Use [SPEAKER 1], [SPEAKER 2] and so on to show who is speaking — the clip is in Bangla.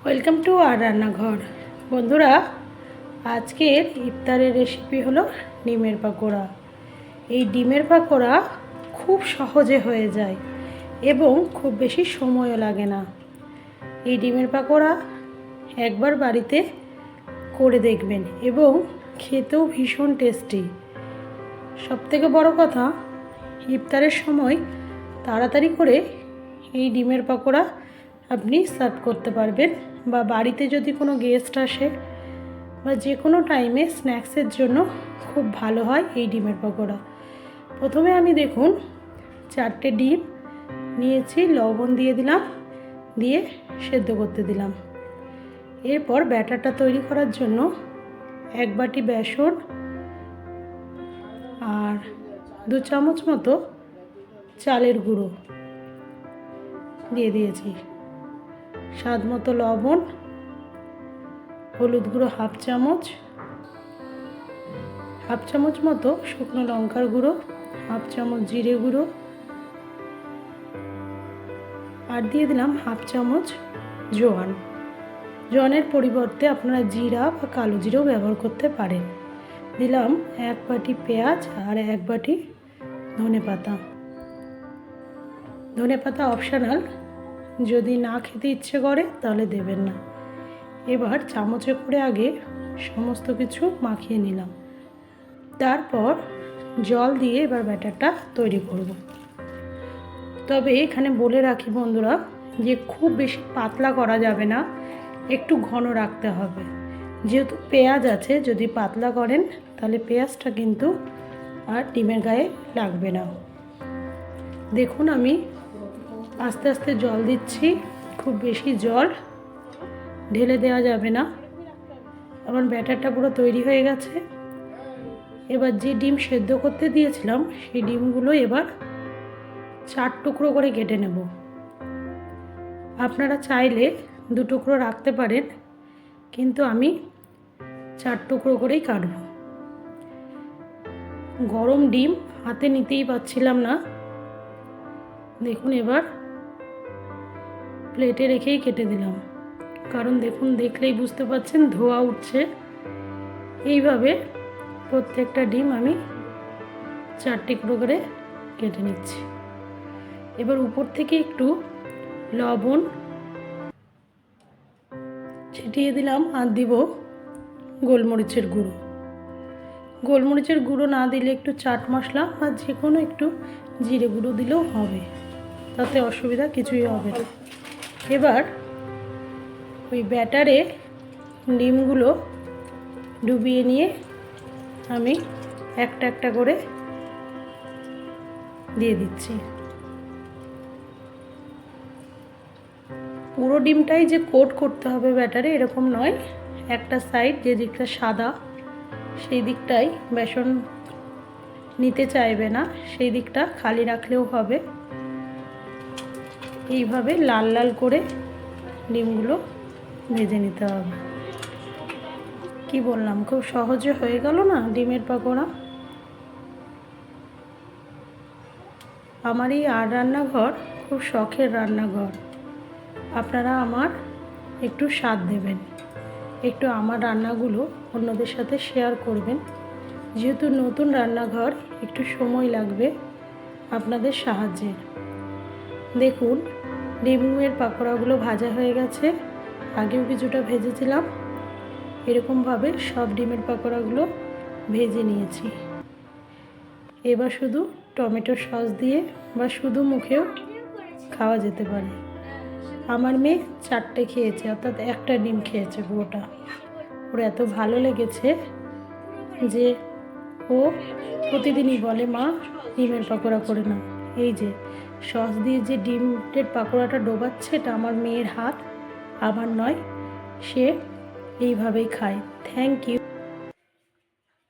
[SPEAKER 1] ওয়েলকাম টু আর রান্নাঘর। বন্ধুরা, আজকের ইফতারের রেসিপি হলো ডিমের পাকোড়া। এই ডিমের পাকোড়া খুব সহজে হয়ে যায় এবং খুব বেশি সময়ও লাগে না। এই ডিমের পাকোড়া একবার বাড়িতে করে দেখবেন এবং খেতেও ভীষণ টেস্টি। সবথেকে বড় কথা, ইফতারের সময় তাড়াতাড়ি করে এই ডিমের পাকোড়া আপনি সার্ভ করতে পারবেন, বা বাড়িতে যদি কোনো গেস্ট আসে বা যে কোনো টাইমে স্ন্যাক্সের জন্য খুব ভালো হয় এই ডিমের পাকোড়া। প্রথমে আমি দেখুন 4টে ডিম নিয়েছি, লবণ দিয়ে দিলাম, দিয়ে সেদ্ধ করতে দিলাম। এরপর ব্যাটারটা তৈরি করার জন্য 1 বাটি বেসন আর 2 চামচ মতো চালের গুঁড়ো দিয়ে দিয়েছি, স্বাদ মতো লবণ, হলুদ গুঁড়ো হাফ চামচ মতো শুকনো লঙ্কার গুঁড়ো, হাফ চামচ জিরে গুঁড়ো, আর দিয়ে দিলাম হাফ চামচ জোয়ান। জোয়ানের পরিবর্তে আপনারা জিরা বা কালো জিরাও ব্যবহার করতে পারেন। দিলাম 1 বাটি পেঁয়াজ আর 1 বাটি ধনেপাতা। ধনেপাতা অপশনাল, যদি না খেতে ইচ্ছে করে তাহলে দেবেন না। এবার চামচে করে আগে সমস্ত কিছু মাখিয়ে নিলাম, তারপর জল দিয়ে এবার ব্যাটারটা তৈরি করব। তবে এখানে বলে রাখি বন্ধুরা, যে খুব বেশি পাতলা করা যাবে না, একটু ঘন রাখতে হবে। যেহেতু পেঁয়াজ আছে, যদি পাতলা করেন তাহলে পেঁয়াজটা কিন্তু আর ডিমের গায়ে লাগবে না। দেখুন আমি আস্তে আস্তে জল দিচ্ছি, খুব বেশি জল ঢেলে দেওয়া যাবে না। আমার ব্যাটারটা পুরো তৈরি হয়ে গেছে। এবার যে ডিম সেদ্ধ করতে দিয়েছিলাম সেই ডিমগুলো এবার 4 টুকরো করে কেটে নেব। আপনারা চাইলে 2 টুকরো রাখতে পারেন, কিন্তু আমি 4 টুকরো করেই কাটব। গরম ডিম হাতে নিতেই পারছিলাম না। দেখুন এবার প্লেটে রেখেই কেটে দিলাম, কারণ দেখুন দেখলেই বুঝতে পারছেন ধোঁয়া উঠছে। এইভাবে প্রত্যেকটা ডিম আমি 4 টুকরো করে কেটে নিচ্ছি। এবার উপর থেকে একটু লবণ ছিটিয়ে দিলাম আর দিব গোলমরিচের গুঁড়ো। গোলমরিচের গুঁড়ো না দিলে একটু চাট মশলা বা যে কোনো একটু জিরে গুঁড়ো দিলেও হবে, তাতে অসুবিধা কিছুই হবে না। এবার ওই ব্যাটারে ডিমগুলো ডুবিয়ে নিয়ে আমি একটা একটা করে দিয়ে দিচ্ছি। পুরো ডিমটাই যে কোট করতে হবে ব্যাটারে এরকম নয়, একটা সাইড যে দিকটা সাদা সেই দিকটাই বেসন নিতে চাইবে না, সেই দিকটা খালি রাখলেও হবে। এইভাবে লাল লাল করে ডিমগুলো ভেজে নিতে হবে। কি বললাম, খুব সহজে হয়ে গেল না ডিমের পাকোড়া। আমার এই আর রান্নাঘর খুব শখের রান্নাঘর। আপনারা আমার একটু সাথ দেবেন, একটু আমার রান্নাগুলো অন্যদের সাথে শেয়ার করবেন। যেহেতু নতুন রান্নাঘর, একটু সময় লাগবে আপনাদের সাহায্যের। দেখুন ডিমের পাকোড়াগুলো ভাজা হয়ে গেছে, আগেও কিছুটা ভেজেছিলাম। এরকমভাবে সব ডিমের পাকোড়াগুলো ভেজে নিয়েছি। এবার শুধু টমেটো সস দিয়ে বা শুধু মুখেও খাওয়া যেতে পারে। আমার মেয়ে 4টে খেয়েছে, অর্থাৎ একটা ডিম খেয়েছে পুরোটা। ওর এত ভালো লেগেছে যে ও প্রতিদিনই বলে, মা ডিমের পাকোড়া করে নাও। এই যে সস দিয়ে যে ডিমের পাকোড়াটা ডোবাচ্ছে, এটা আমার মেয়ের হাত, আমার নয়। সে এইভাবেই খায়। Thank you.